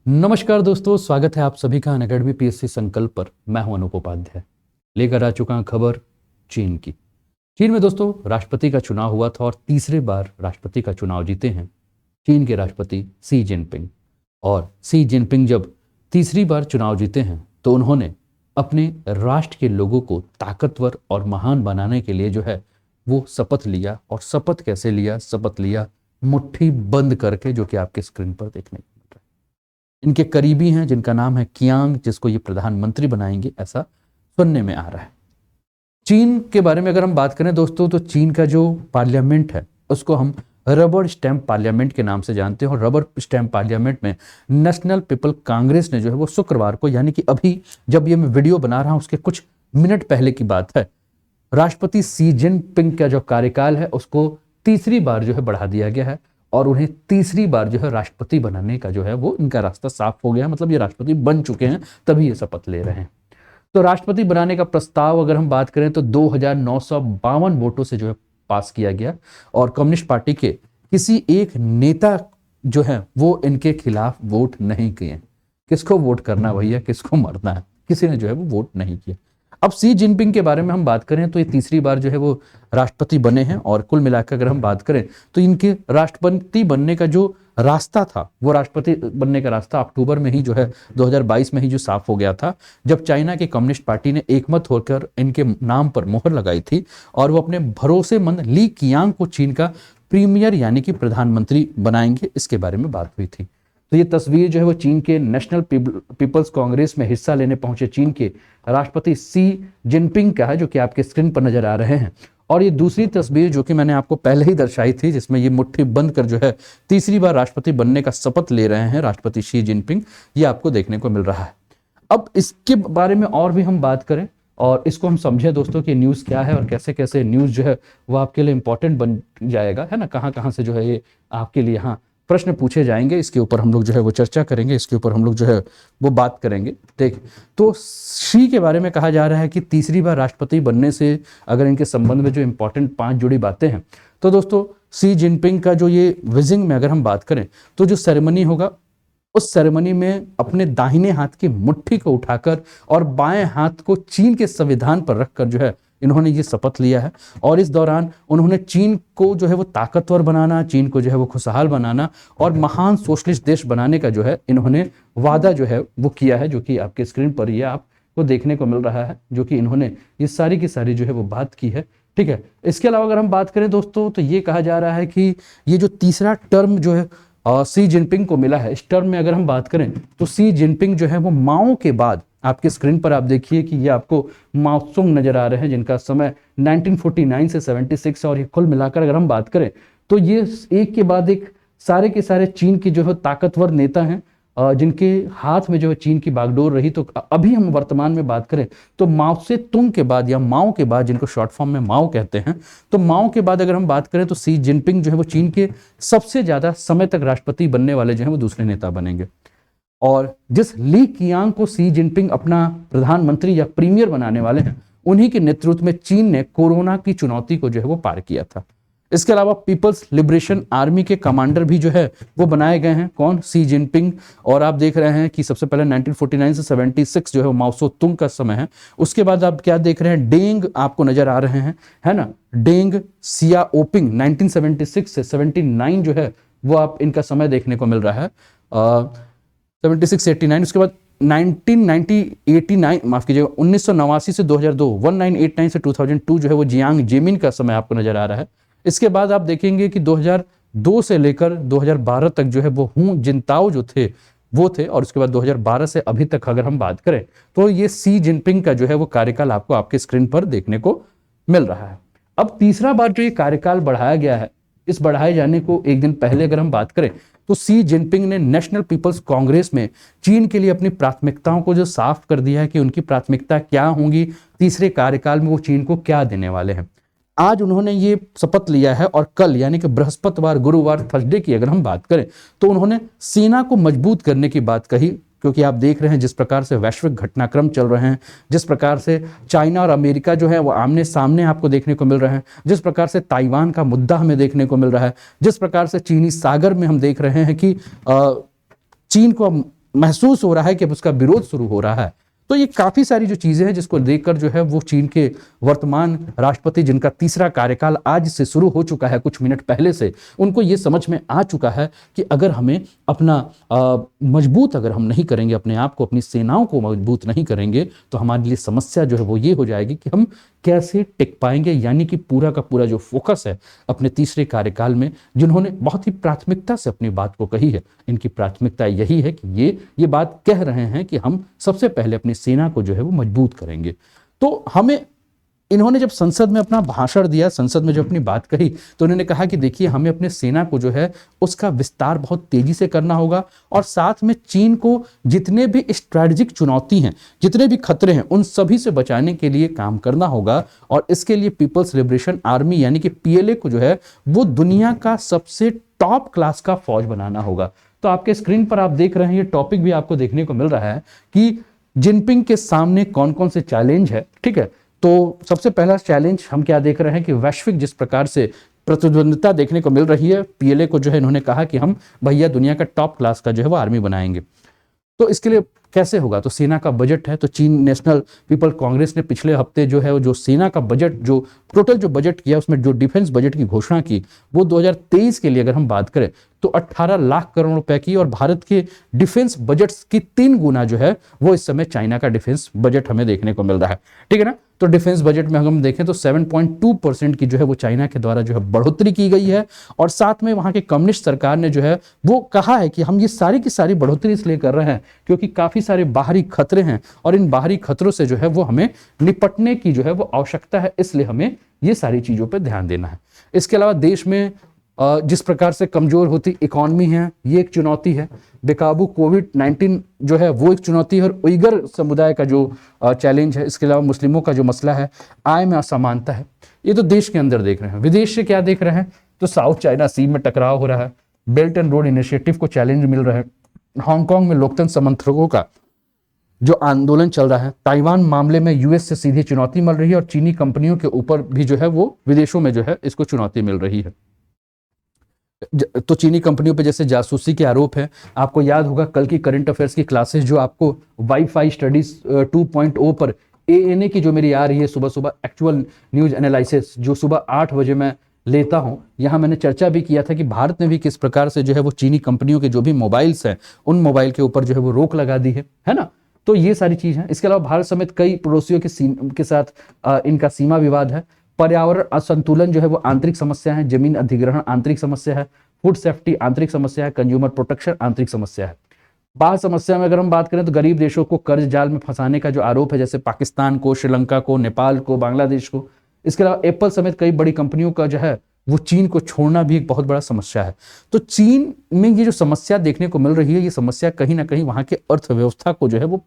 नमस्कार दोस्तों, स्वागत है आप सभी का अनअकैडमी पीएससी संकल्प पर। मैं हूं अनूप उपाध्याय, लेकर आ चुका हूं खबर चीन की। चीन में दोस्तों राष्ट्रपति का चुनाव हुआ था और तीसरी बार राष्ट्रपति का चुनाव जीते हैं चीन के राष्ट्रपति शी जिनपिंग। और शी जिनपिंग जब तीसरी बार चुनाव जीते हैं तो उन्होंने अपने राष्ट्र के लोगों को ताकतवर और महान बनाने के लिए जो है वो शपथ लिया। और शपथ कैसे लिया? शपथ लिया मुट्ठी बंद करके, जो कि आपके स्क्रीन पर देखने को मिल रहा है। इनके करीबी हैं जिनका नाम है कियांग, जिसको ये प्रधानमंत्री बनाएंगे, ऐसा सुनने में आ रहा है। चीन के बारे में अगर हम बात करें दोस्तों, तो चीन का जो पार्लियामेंट है उसको हम रबर स्टैम्प पार्लियामेंट के नाम से जानते हैं। और रबर स्टैम्प पार्लियामेंट में नेशनल पीपल कांग्रेस ने जो है वो शुक्रवार को, यानी कि अभी जब ये मैं वीडियो बना रहा हूं उसके कुछ मिनट पहले की बात है, राष्ट्रपति शी जिनपिंग का जो कार्यकाल है उसको तीसरी बार जो है बढ़ा दिया गया है। और उन्हें तीसरी बार जो है राष्ट्रपति बनाने का जो है वो इनका रास्ता साफ हो गया है। मतलब ये राष्ट्रपति बन चुके हैं, तभी ये शपथ ले रहे हैं। तो राष्ट्रपति बनाने का प्रस्ताव अगर हम बात करें तो 2952 वोटों से जो है पास किया गया। और कम्युनिस्ट पार्टी के किसी एक नेता जो है वो इनके खिलाफ वोट नहीं किए। किसको वोट करना भैया, किसको मरना है, किसी ने जो है वो वोट नहीं किया। अब शी जिनपिंग के बारे में हम बात करें तो ये तीसरी बार जो है वो राष्ट्रपति बने हैं। और कुल मिलाकर अगर हम बात करें तो इनके राष्ट्रपति बनने का जो रास्ता था, वो राष्ट्रपति बनने का रास्ता अक्टूबर में ही जो है 2022 में ही जो साफ हो गया था, जब चाइना की कम्युनिस्ट पार्टी ने एकमत होकर इनके नाम पर मोहर लगाई थी। और वो अपने भरोसेमंद ली कियांग को चीन का प्रीमियर यानी कि प्रधानमंत्री बनाएंगे, इसके बारे में बात हुई थी। तो ये तस्वीर जो है वो चीन के नेशनल पीपल्स कांग्रेस में हिस्सा लेने पहुंचे चीन के राष्ट्रपति शी जिनपिंग का है, जो कि आपके स्क्रीन पर नजर आ रहे हैं। और ये दूसरी तस्वीर जो कि मैंने आपको पहले ही दर्शाई थी, जिसमें ये मुट्ठी बंद कर जो है तीसरी बार राष्ट्रपति बनने का शपथ ले रहे हैं राष्ट्रपति शी जिनपिंग, ये आपको देखने को मिल रहा है। अब इसके बारे में और भी हम बात करें और इसको हम समझें दोस्तों कि न्यूज़ क्या है और कैसे कैसे न्यूज़ जो है वो आपके लिए इंपॉर्टेंट बन जाएगा, है ना। कहाँ कहाँ से जो है ये आपके लिए यहाँ प्रश्न पूछे जाएंगे, इसके ऊपर हम लोग जो है वो चर्चा करेंगे, इसके ऊपर हम लोग जो है वो बात करेंगे। देख, तो शी के बारे में कहा जा रहा है कि तीसरी बार राष्ट्रपति बनने से अगर इनके संबंध में जो इंपॉर्टेंट 5 जुड़ी बातें हैं, तो दोस्तों शी जिनपिंग का जो ये विजिंग में अगर हम बात करें तो जो सेरेमनी होगा, उस सेरेमनी में अपने दाहिने हाथ की मुट्ठी को उठाकर और बाएं हाथ को चीन के संविधान पर रखकर जो है इन्होंने ये शपथ लिया है। और इस दौरान उन्होंने चीन को जो है वो ताकतवर बनाना, चीन को जो है वो खुशहाल बनाना और महान सोशलिस्ट देश बनाने का जो है इन्होंने वादा जो है वो किया है, जो कि आपके स्क्रीन पर ये आपको देखने को मिल रहा है, जो कि इन्होंने ये सारी की सारी जो है वो बात की है। ठीक है, इसके अलावा अगर हम बात करें दोस्तों तो ये कहा जा रहा है कि ये जो तीसरा टर्म जो है शी जिनपिंग को मिला है, इस टर्म में अगर हम बात करें तो शी जिनपिंग जो है वो माओ के बाद, आपके स्क्रीन पर आप देखिए कि ये आपको माओत्सुंग नजर आ रहे हैं, जिनका समय 1949 से 76। और ये कुल मिलाकर अगर हम बात करें तो ये एक के बाद एक सारे के सारे चीन के जो है ताकतवर नेता हैं, जिनके हाथ में जो है चीन की बागडोर रही। तो अभी हम वर्तमान में बात करें तो माओ से तुंग के बाद या माओ के बाद, जिनको शॉर्ट फॉर्म में माओ कहते हैं, तो माओ के बाद अगर हम बात करें तो शी जिनपिंग जो है वो चीन के सबसे ज्यादा समय तक राष्ट्रपति बनने वाले जो है वो दूसरे नेता बनेंगे। और जिस ली कियांग को शी जिनपिंग अपना प्रधानमंत्री या प्रीमियर बनाने वाले हैं, उन्हीं के नेतृत्व में चीन ने कोरोना की चुनौती को जो है वो पार किया था। इसके अलावा पीपल्स लिबरेशन आर्मी के कमांडर भी जो है वो बनाए गए हैं। कौन? Xi Jinping. और आप देख रहे हैं कि सबसे पहले 1949 से 76 जो है वो माओ तुंग का समय है। उसके बाद आप क्या देख रहे हैं, डेंग आपको नजर आ रहे हैं, है ना। डेंग सियाओपिंग 1976 से 79 जो है वो आप इनका समय देखने को मिल रहा है, 76 89। उसके बाद 1989 माफ कीजिएगा 1989 से 2002, 1989 से 2002 जो है वो जियांग जेमिन का समय आपको नजर आ रहा है। इसके बाद आप देखेंगे कि 2002 से लेकर 2012 तक जो है वो हूं जिनताओ जो थे वो थे। और उसके बाद 2012 से अभी तक अगर हम बात करें तो ये शी जिनपिंग का जो है वो कार्यकाल आपको आपके स्क्रीन पर देखने को मिल रहा है। अब तीसरा बार जो ये कार्यकाल बढ़ाया गया है, इस बढ़ाए जाने को एक दिन पहले अगर हम बात करें तो शी जिनपिंग ने नेशनल पीपल्स कांग्रेस में चीन के लिए अपनी प्राथमिकताओं को जो साफ कर दिया है कि उनकी प्राथमिकता क्या होंगी, तीसरे कार्यकाल में वो चीन को क्या देने वाले हैं। आज उन्होंने ये शपथ लिया है और कल यानी कि बृहस्पतिवार, गुरुवार, थर्सडे की अगर हम बात करें तो उन्होंने सेना को मजबूत करने की बात कही। क्योंकि आप देख रहे हैं जिस प्रकार से वैश्विक घटनाक्रम चल रहे हैं, जिस प्रकार से चाइना और अमेरिका जो है वो आमने सामने आपको देखने को मिल रहे हैं, जिस प्रकार से ताइवान का मुद्दा हमें देखने को मिल रहा है, जिस प्रकार से चीनी सागर में हम देख रहे हैं कि चीन को महसूस हो रहा है कि अब उसका विरोध शुरू हो रहा है। तो ये काफी सारी जो चीजें हैं जिसको देखकर जो है वो चीन के वर्तमान राष्ट्रपति, जिनका तीसरा कार्यकाल आज से शुरू हो चुका है कुछ मिनट पहले से, उनको ये समझ में आ चुका है कि अगर हमें अपना मजबूत अगर हम नहीं करेंगे, अपने आप को, अपनी सेनाओं को मजबूत नहीं करेंगे, तो हमारे लिए समस्या जो है वो ये हो जाएगी कि हम कैसे टिक पाएंगे। यानी कि पूरा का पूरा जो फोकस है अपने तीसरे कार्यकाल में, जिन्होंने बहुत ही प्राथमिकता से अपनी बात को कही है, इनकी प्राथमिकता यही है कि ये बात कह रहे हैं कि हम सबसे पहले अपनी सेना को जो है वो मजबूत करेंगे। तो हमें, इन्होंने जब संसद में अपना भाषण दिया, संसद में जब अपनी बात कही, तो उन्होंने कहा कि देखिए हमें अपने सेना को जो है उसका विस्तार बहुत तेजी से करना होगा, और साथ में चीन को जितने भी स्ट्रैटेजिक चुनौती हैं, जितने भी खतरे हैं, उन सभी से बचाने के लिए काम करना होगा। और इसके लिए पीपल्स लिबरेशन आर्मी यानी कि पीएलए को जो है वो दुनिया का सबसे टॉप क्लास का फौज बनाना होगा। तो आपके स्क्रीन पर आप देख रहे हैं, ये टॉपिक भी आपको देखने को मिल रहा है कि जिनपिंग के सामने कौन कौन से चैलेंज है। ठीक है, तो सबसे पहला चैलेंज हम क्या देख रहे हैं कि वैश्विक जिस प्रकार से प्रतिद्वंदिता देखने को मिल रही है, पीएलए को जो है इन्होंने कहा कि हम भैया दुनिया का टॉप क्लास का जो है वो आर्मी बनाएंगे। तो इसके लिए कैसे होगा, तो सेना का बजट है, तो चीन नेशनल पीपल कांग्रेस ने पिछले हफ्ते जो है जो सेना का बजट, जो टोटल जो बजट किया, उसमें जो डिफेंस बजट की घोषणा की, वो 2023 के लिए अगर हम बात करें तो 18 लाख करोड़ रुपए की, और भारत के डिफेंस बजट की 3 गुना जो है वो इस समय चाइना का डिफेंस बजट हमें देखने को मिल रहा है। ठीक है ना, तो डिफेंस बजट में हम देखें तो 7.2% की जो है वो चाइना के द्वारा जो है बढ़ोतरी की गई है। और साथ में वहां के कम्युनिस्ट सरकार ने जो है वो कहा है कि हम ये सारी की सारी बढ़ोतरी इसलिए कर रहे हैं क्योंकि काफी सारे बाहरी खतरे हैं, और इन बाहरी खतरों से जो है वो हमें निपटने की जो है वो आवश्यकता है, इसलिए हमें ये सारी चीजों पर ध्यान देना है। इसके अलावा देश में जिस प्रकार से कमजोर होती इकोनॉमी है, ये एक चुनौती है। बेकाबू कोविड-19 जो है वो एक चुनौती है, और उइगर समुदाय का जो चैलेंज है। इसके अलावा मुस्लिमों का जो मसला है, आय में असमानता है। ये तो देश के अंदर देख रहे हैं। विदेश से क्या देख रहे हैं, तो साउथ चाइना सी में टकराव हो रहा है, बेल्ट एंड रोड इनिशिएटिव को चैलेंज मिल रहा है, हांगकांग में लोकतंत्र समर्थकों का जो आंदोलन चल रहा है, ताइवान मामले में यूएस से सीधी चुनौती मिल रही है, और चीनी कंपनियों के ऊपर भी जो है वो विदेशों में जो है इसको चुनौती मिल रही है। तो चीनी कंपनियों पे जैसे जासूसी के आरोप है। आपको याद होगा कल की करंट अफेयर्स की क्लासेस जो आपको वाईफाई स्टडीज 2.0 पर एएनए की जो मेरी आ रही है सुबह सुबह एक्चुअल न्यूज एनालिसिस, जो सुबह 8 बजे मैं लेता हूं, यहां मैंने चर्चा भी किया था कि भारत ने भी किस प्रकार से जो है वो चीनी कंपनियों के जो भी मोबाइल्स हैं उन मोबाइल के ऊपर जो है वो रोक लगा दी है ना। तो ये सारी चीज है। इसके अलावा भारत समेत कई पड़ोसियों के साथ इनका सीमा विवाद है। पर्यावरण असंतुलन जो है वो आंतरिक समस्या है, जमीन अधिग्रहण आंतरिक समस्या है, फूड सेफ्टी आंतरिक समस्या है, कंज्यूमर प्रोटेक्शन आंतरिक समस्या है। बाह्य समस्या में अगर हम बात करें तो गरीब देशों को कर्ज जाल में फंसाने का जो आरोप है, जैसे पाकिस्तान को, श्रीलंका को, नेपाल को, बांग्लादेश को। इसके अलावा एप्पल समेत कई बड़ी कंपनियों का जो है वो चीन को छोड़ना भी एक बहुत बड़ा समस्या है। तो चीन में ये जो समस्या देखने को मिल रही है, ये समस्या कहीं ना कहीं वहां के अर्थव्यवस्था को जो है वो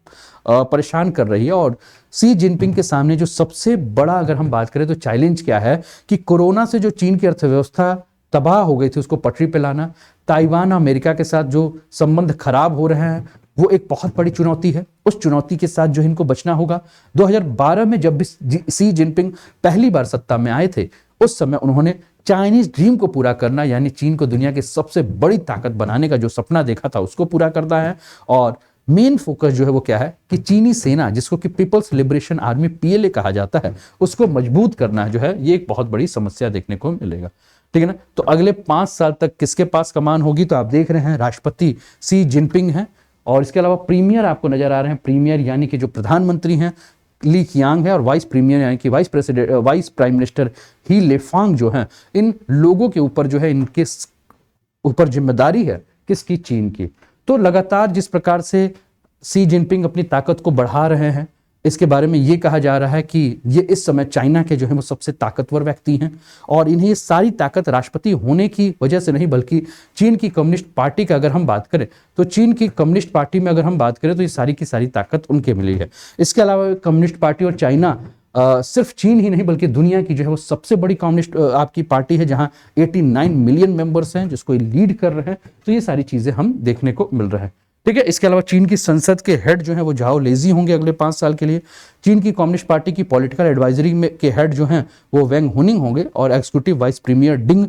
परेशान कर रही है। और शी जिनपिंग के सामने जो सबसे बड़ा अगर हम बात करें तो चैलेंज क्या है कि कोरोना से जो चीन की अर्थव्यवस्था तबाह हो गई थी उसको पटरी पे लाना, ताइवान और अमेरिका के साथ जो संबंध खराब हो रहे हैं वो एक बहुत बड़ी चुनौती है। उस चुनौती के साथ जो इनको बचना होगा। 2012 में जब भी शी जिनपिंग पहली बार सत्ता में आए थे, उस समय उन्होंने चाइनीज ड्रीम को पूरा करना, यानी चीन को दुनिया की सबसे बड़ी ताकत बनाने का जो सपना देखा था उसको पूरा करना है। और मेन फोकस जो है वो क्या है कि चीनी सेना, जिसको कि पीपल्स लिबरेशन आर्मी पीएलए कहा जाता है, उसको मजबूत करना जो है ये एक बहुत बड़ी समस्या देखने को मिलेगा। ठीक है ना। तो अगले 5 साल तक किसके पास कमान होगी, तो आप देख रहे हैं राष्ट्रपति शी जिनपिंग हैं, और इसके अलावा प्रीमियर आपको नजर आ रहे हैं। प्रीमियर यानी कि जो प्रधानमंत्री हैं ली कियांग है, और वाइस प्रीमियर यानी कि वाइस प्राइम मिनिस्टर ही लेफांग जो हैं। इन लोगों के ऊपर जो है इनके ऊपर जिम्मेदारी है किसकी, चीन की। तो लगातार जिस प्रकार से शी जिनपिंग अपनी ताकत को बढ़ा रहे हैं, इसके बारे में ये कहा जा रहा है कि ये इस समय चाइना के जो है वो सबसे ताकतवर व्यक्ति हैं, और इन्हें ये सारी ताकत राष्ट्रपति होने की वजह से नहीं, बल्कि चीन की कम्युनिस्ट पार्टी का अगर हम बात करें तो चीन की कम्युनिस्ट पार्टी में अगर हम बात करें तो ये सारी की सारी ताकत उनके मिली है। इसके अलावा कम्युनिस्ट पार्टी और चाइना सिर्फ चीन ही नहीं बल्कि दुनिया की जो है वो सबसे बड़ी कम्युनिस्ट आपकी पार्टी है, जहां 89 मिलियन मेंबर्स हैं जिसको लीड कर रहे हैं। तो ये सारी चीजें हम देखने को मिल रहे हैं। ठीक है। इसके अलावा चीन की संसद के हेड जो है वो झाओ लेजी होंगे अगले 5 साल के लिए। चीन की कम्युनिस्ट पार्टी की पॉलिटिकल एडवाइजरी में के हेड जो हैं वो वेंग हुनिंग होंगे, और एग्जीक्यूटिव वाइस प्रीमियर डिंग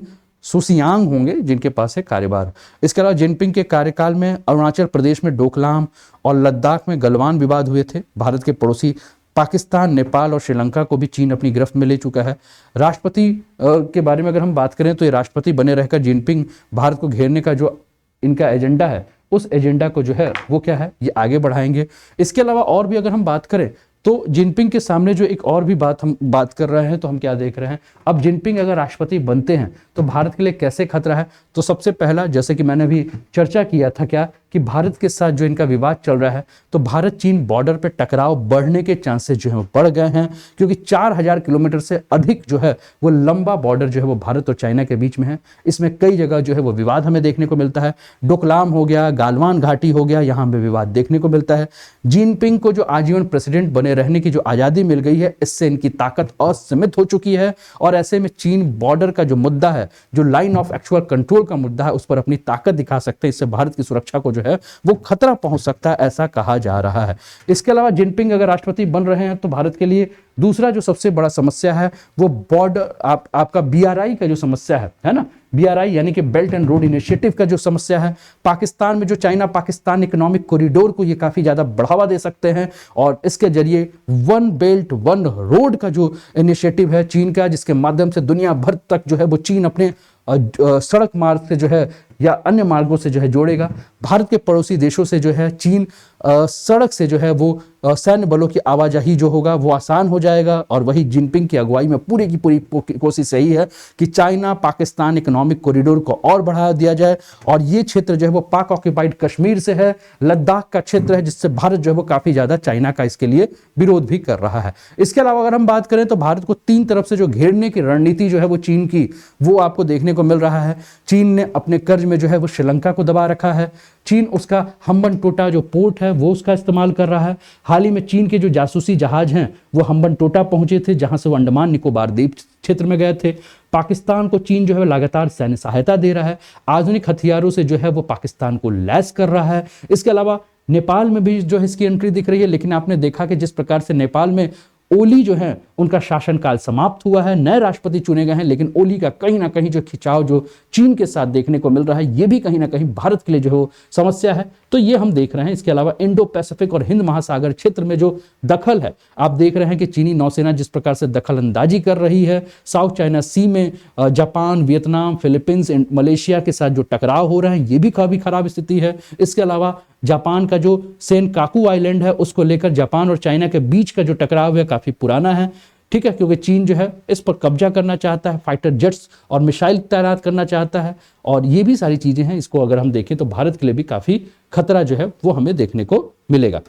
सुसियांग होंगे जिनके पास है कार्यभार। इसके अलावा जिनपिंग के कार्यकाल में अरुणाचल प्रदेश में डोकलाम और लद्दाख में गलवान विवाद हुए थे। भारत के पड़ोसी पाकिस्तान, नेपाल और श्रीलंका को भी चीन अपनी गिरफ्त में ले चुका है। राष्ट्रपति के बारे में अगर हम बात करें तो ये राष्ट्रपति बने रहकर जिनपिंग भारत को घेरने का जो इनका एजेंडा है, उस एजेंडा को जो है वो क्या है, ये आगे बढ़ाएंगे। इसके अलावा और भी अगर हम बात करें तो जिनपिंग के सामने जो एक और भी हम बात कर रहे हैं, तो हम क्या देख रहे हैं, अब जिनपिंग अगर राष्ट्रपति बनते हैं तो भारत के लिए कैसे खतरा है। तो सबसे पहला, जैसे कि मैंने भी चर्चा किया था क्या, कि भारत के साथ जो इनका विवाद चल रहा है, तो भारत चीन बॉर्डर पे टकराव बढ़ने के चांसेस जो है वो बढ़ गए हैं, क्योंकि 4000 किलोमीटर से अधिक जो है वो लंबा बॉर्डर जो है वो भारत और चाइना के बीच में है। इसमें कई जगह जो है वो विवाद हमें देखने को मिलता है। डोकलाम हो गया, गालवान घाटी हो गया, यहाँ पे विवाद देखने को मिलता है। जिनपिंग को जो आजीवन प्रेसिडेंट बने रहने की जो आज़ादी मिल गई है, इससे इनकी ताकत असीमित हो चुकी है, और ऐसे में चीन बॉर्डर का जो मुद्दा है, जो लाइन ऑफ एक्चुअल कंट्रोल का मुद्दा है, उस पर अपनी ताकत दिखा सकते हैं। इससे भारत की सुरक्षा को जो है वो खतरा पहुंच सकता है, ऐसा कहा जा रहा है। इसके अलावा जिनपिंग अगर राष्ट्रपति बन रहे हैं तो भारत के लिए दूसरा जो सबसे बड़ा समस्या है वो बॉर्डर आपका BRI का जो समस्या है ना, BRI यानी कि बेल्ट एंड रोड इनिशिएटिव का जो समस्या है। पाकिस्तान में जो चाइना पाकिस्तान इकोनॉमिक कॉरिडोर को ये काफी ज्यादा बढ़ावा दे सकते हैं, और इसके जरिए वन बेल्ट वन रोड का जो इनिशिएटिव है चीन का, जिसके माध्यम से दुनिया भर तक जो है वो चीन अपने सड़क मार्ग से जो है या अन्य मार्गों से जो है जोड़ेगा। भारत के पड़ोसी देशों से जो है चीन सड़क से जो है वो सैन्य बलों की आवाजाही जो होगा वो आसान हो जाएगा। और वही जिनपिंग की अगुवाई में पूरी की पूरी कोशिश यही है कि चाइना पाकिस्तान इकोनॉमिक कॉरिडोर को और बढ़ा दिया जाए, और ये क्षेत्र जो है वो पाक ऑक्यूपाइड कश्मीर से है, लद्दाख का क्षेत्र है, जिससे भारत जो है वो काफी ज्यादा चाइना का इसके लिए विरोध भी कर रहा है। इसके अलावा अगर हम बात करें तो भारत को 3 तरफ से जो घेरने की रणनीति जो है वो चीन की, वो आपको देखने को मिल रहा है। चीन ने अपने कर्ज में जो है वो श्रीलंका को दबा रखा है। चीन उसका हम्बनटोटा जो पोर्ट है वो उसका इस्तेमाल कर रहा है। हाल ही में चीन के जो जासूसी जहाज हैं वो हम्बनटोटा पहुंचे थे, जहां से वो अंडमान निकोबार द्वीप क्षेत्र में गए थे। पाकिस्तान को चीन जो है लगातार सैन्य सहायता दे रहा है, आधुनिक हथियारों से जो है वो पाकिस्तान को लैस कर रहा है। इसके अलावा नेपाल में भी जो है इसकी एंट्री दिख रही है, लेकिन आपने देखा कि जिस प्रकार से नेपाल में ओली जो है उनका शासनकाल समाप्त हुआ है, नए राष्ट्रपति चुने गए हैं, लेकिन ओली का कहीं ना कहीं जो खिंचाव जो चीन के साथ देखने को मिल रहा है, ये भी कहीं ना कहीं भारत के लिए जो है समस्या है। तो ये हम देख रहे हैं। इसके अलावा इंडो पैसिफिक और हिंद महासागर क्षेत्र में जो दखल है, आप देख रहे हैं कि चीनी नौसेना जिस प्रकार से दखल अंदाजी कर रही है। साउथ चाइना सी में जापान, वियतनाम, फिलीपींस, मलेशिया के साथ जो टकराव हो रहे हैं, ये भी काफी खराब स्थिति है। इसके अलावा जापान का जो सेनकाकू आइलैंड है, उसको लेकर जापान और चाइना के बीच का जो टकराव है काफी पुराना है, ठीक है, क्योंकि चीन जो है इस पर कब्जा करना चाहता है, फाइटर जेट्स और मिसाइल तैनात करना चाहता है, और ये भी सारी चीजें हैं। इसको अगर हम देखें तो भारत के लिए भी काफी खतरा जो है वो हमें देखने को मिलेगा,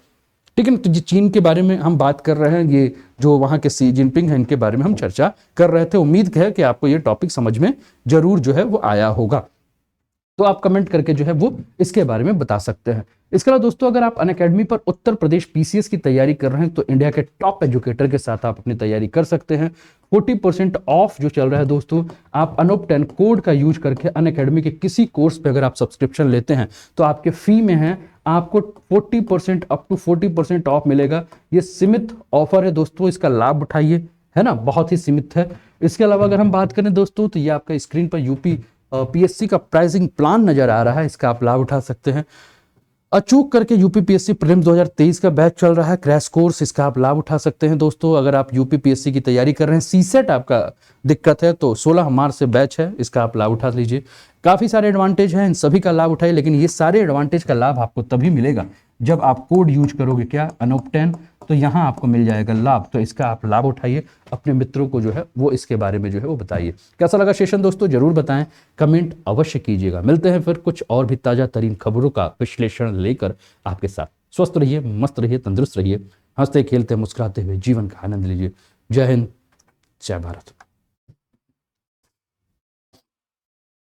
ठीक है ना। तो चीन के बारे में हम बात कर रहे हैं, ये जो वहाँ के सी जिनपिंग है, इनके बारे में हम चर्चा कर रहे थे। उम्मीद है कि आपको ये टॉपिक समझ में जरूर जो है वो आया होगा, तो आप कमेंट करके जो है वो इसके बारे में बता सकते हैं। इसके अलावा दोस्तों, अगर आप अनअकैडमी पर उत्तर प्रदेश PCS की तैयारी कर रहे हैं तो इंडिया के टॉप एजुकेटर के साथ आप अपनी तैयारी कर सकते हैं। 40% ऑफ जो चल रहा है दोस्तों, आप अनूप 10 कोड का यूज करके अनअकैडमी के किसी कोर्स पे अगर आप सब्सक्रिप्शन लेते हैं तो आपके फी में है आपको 40% अप टू 40% ऑफ मिलेगा। ये सीमित ऑफर है दोस्तों, इसका लाभ उठाइए, है ना, बहुत ही सीमित है। इसके अलावा अगर हम बात करें दोस्तों तो ये आपका स्क्रीन पर यूपी PSC का प्राइसिंग प्लान नजर आ रहा है, इसका आप लाभ उठा सकते हैं। अचूक करके यूपी PSC प्रीलिम्स 2023 का बैच चल रहा है, क्रैश कोर्स, इसका आप लाभ उठा सकते हैं दोस्तों। अगर आप यूपी PSC की तैयारी कर रहे हैं, CSET आपका दिक्कत है, तो 16 मार्च से बैच है, इसका आप लाभ उठा लीजिए। काफी सारे एडवांटेज हैं, इन सभी का लाभ उठाइए, लेकिन ये सारे एडवांटेज का लाभ आपको तभी मिलेगा जब आप कोड यूज करोगे, क्या, अनूप 10, तो यहाँ आपको मिल जाएगा लाभ। तो इसका आप लाभ उठाइए, अपने मित्रों को जो है वो इसके बारे में जो है वो बताइए। कैसा लगा सेशन दोस्तों, जरूर बताएं, कमेंट अवश्य कीजिएगा। मिलते हैं फिर कुछ और भी ताजा तरीन खबरों का विश्लेषण लेकर आपके साथ। स्वस्थ रहिए, मस्त रहिए, तंदुरुस्त रहिए, हंसते खेलते मुस्कुराते हुए जीवन का आनंद लीजिए। जय हिंद, जय भारत।